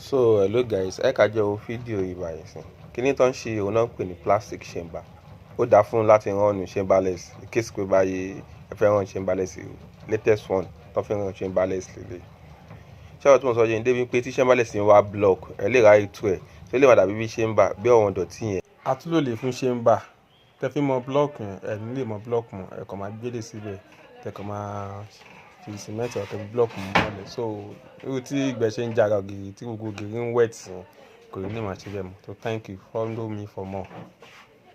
So hello guys, ẹ ká jẹ́ wo fídíò ìbà ẹ̀sìn. Kíní tó ń ṣe òun náà ń pè ní plastic chamber. Ó dáa fún láti rán chamberless in case pé báyìí ẹ fẹ́ rán chamberless latest one tó fi rán chamberless lélẹ̀. Ṣé ọ̀rọ̀ tí mo sọ yẹn débi pé tí chamberless yẹn wá block ẹ lè ráyè tú ẹ̀ tó lè padà bí chamber bí ọ̀wọ́n dọ̀tí yẹn. Àtúlò lè fún chamber tẹ fi mọ block yẹn ẹ ní lè mọ block mọ ẹ kàn máa gbélé síbẹ̀ tẹ kàn máa fi cement ọ̀tẹ̀ fi block mọ́ mọ́lẹ̀. So irú tí ìgbẹ́ ṣe ń jára ògiri tí gbogbo ògiri ń wet yẹn kò ní lè máa ṣe bẹ́ẹ̀ mọ́. So thank you, follow me for more.